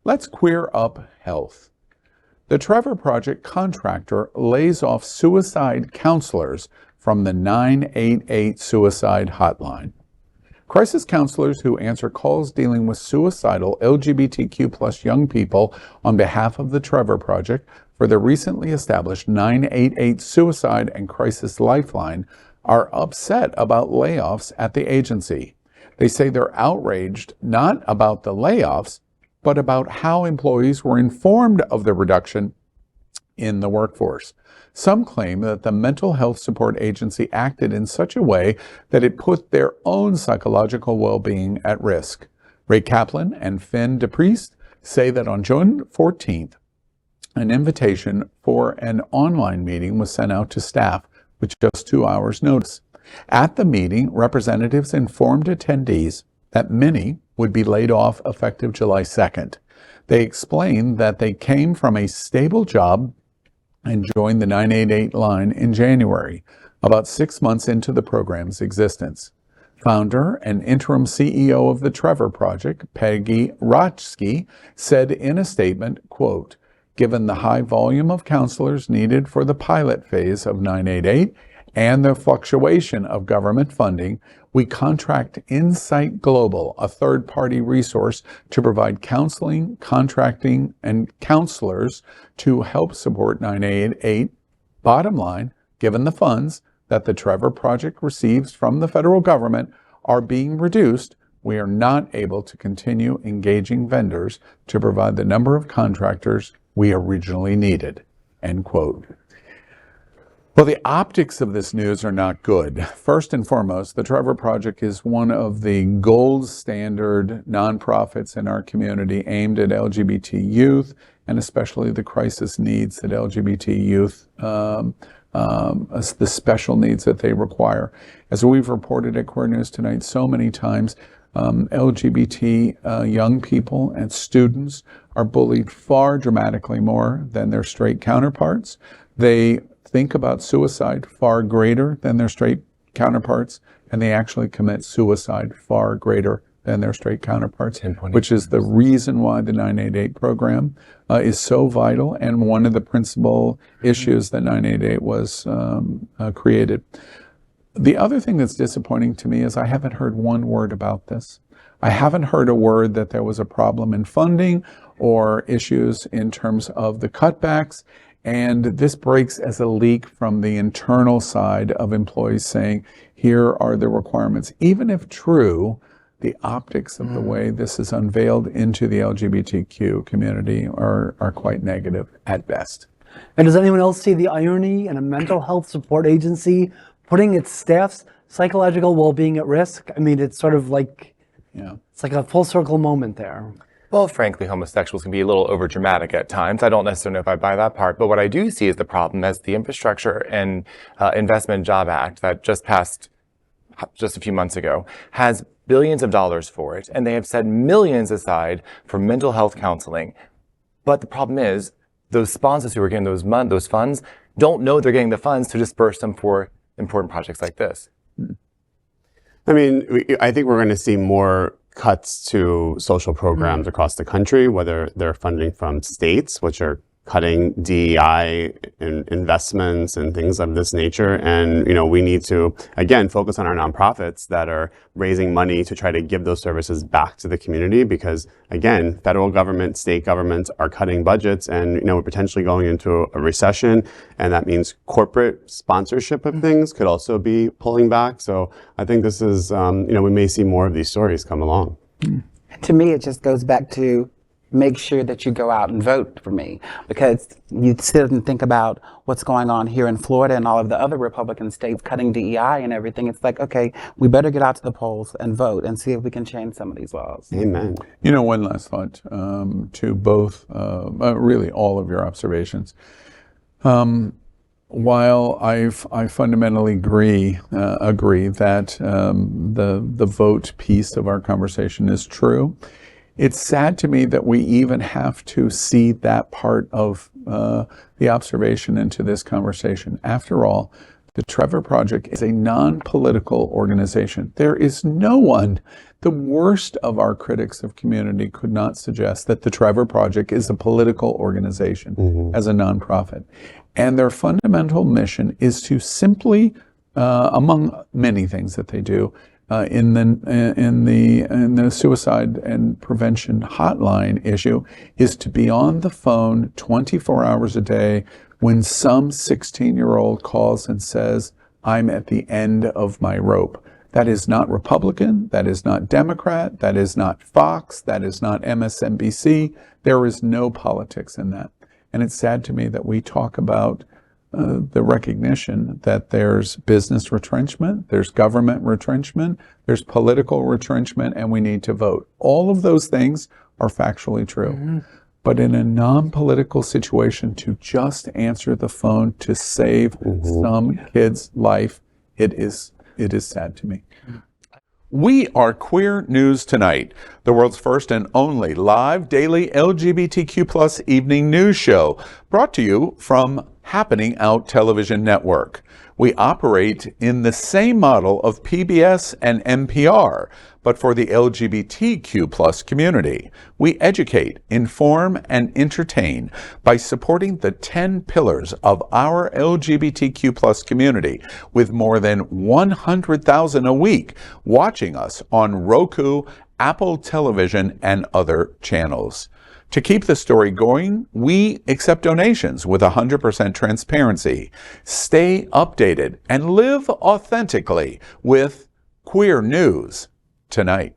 Let's queer up health. The Trevor Project Contractor lays off suicide counselors from the 988 suicide hotline. Crisis counselors who answer calls dealing with suicidal LGBTQ+ young people on behalf of the Trevor Project for the recently established 988 Suicide and Crisis Lifeline are upset about layoffs at the agency. They say they're outraged not about the layoffs, but about how employees were informed of the reduction in the workforce. Some claim that the mental health support agency acted in such a way that it put their own psychological well-being at risk. Ray Kaplan and DePriest say that on June 14th, an invitation for an online meeting was sent out to staff with just 2 hours' notice. At the meeting, representatives informed attendees that many would be laid off effective July 2nd. They explained that they came from a stable job and joined the 988 line in January, about 6 months into the program's existence. Founder and interim CEO of the Trevor Project, Peggy Rajski, said in a statement, quote, "Given the high volume of counselors needed for the pilot phase of 988 and the fluctuation of government funding, we contract Insight Global, a third-party resource, to provide counseling, contracting, and counselors to help support 988. Bottom line, given the funds that the Trevor Project receives from the federal government are being reduced, we are not able to continue engaging vendors to provide the number of contractors we originally needed," end quote. Well, the optics of this news are not good. First and foremost, the Trevor Project is one of the gold standard nonprofits in our community aimed at LGBT youth, and especially the crisis needs that LGBT youth, the special needs that they require. As we've reported at Queer News Tonight so many times, LGBT young people and students are bullied far dramatically more than their straight counterparts. They think about suicide far greater than their straight counterparts, and they actually commit suicide far greater than their straight counterparts, which is the reason why the 988 program is so vital and one of the principal issues that 988 was created. The other thing that's disappointing to me is I haven't heard one word about this. I haven't heard a word that there was a problem in funding or issues in terms of the cutbacks. And this breaks as a leak from the internal side of employees saying, here are the requirements. Even if true, the optics of the way this is unveiled into the LGBTQ community are quite negative at best. And does anyone else see the irony in a mental health support agency putting its staff's psychological well-being at risk? I mean, it's sort of like, it's like a full circle moment there. Well, frankly, homosexuals can be a little overdramatic at times. I don't necessarily know if I buy that part, but what I do see is the problem as the Infrastructure and Investment and Job Act that just passed just a few months ago has billions of dollars for it, and they have set millions aside for mental health counseling. But the problem is those sponsors who are getting those funds don't know they're getting the funds to disperse them for important projects like this. I mean, I think we're going to see more cuts to social programs across the country, whether they're funding from states, which are cutting DEI investments and things of this nature. And, we need to, again, focus on our nonprofits that are raising money to try to give those services back to the community because, again, federal government, state governments are cutting budgets and, we're potentially going into a recession. And that means corporate sponsorship of things could also be pulling back. So I think this is, we may see more of these stories come along. To me, it just goes back to make sure that you go out and vote for me, because you sit and think about what's going on here in Florida and all of the other Republican states cutting DEI and everything. It's like, okay, we better get out to the polls and vote and see if we can change some of these laws. Amen. One last thought to both, really all of your observations. While I fundamentally agree that the vote piece of our conversation is true, it's sad to me that we even have to see that part of the observation into this conversation. After all, The Trevor Project is a non-political organization. There is no one, the worst of our critics of community could not suggest that the Trevor Project is a political organization as a nonprofit. And their fundamental mission is to simply, among many things that they do, in the suicide and prevention hotline issue, is to be on the phone 24 hours a day when some 16-year-old calls and says, I'm at the end of my rope. That is not Republican, that is not Democrat, that is not Fox, that is not MSNBC. There is no politics in that. And it's sad to me that we talk about the recognition that there's business retrenchment, there's government retrenchment, there's political retrenchment, and we need to vote. All of those things are factually true. But in a non-political situation, to just answer the phone to save some kid's life, it is sad to me. We are Queer News Tonight, the world's first and only live daily LGBTQ+ evening news show, brought to you from Happening Out Television Network. We operate in the same model of PBS and NPR, but for the LGBTQ+ community. We educate, inform, and entertain by supporting the 10 pillars of our LGBTQ+ community, with more than 100,000 a week watching us on Roku, Apple Television, and other channels. To keep the story going, we accept donations with 100% transparency. Stay updated and live authentically with Queer News Tonight.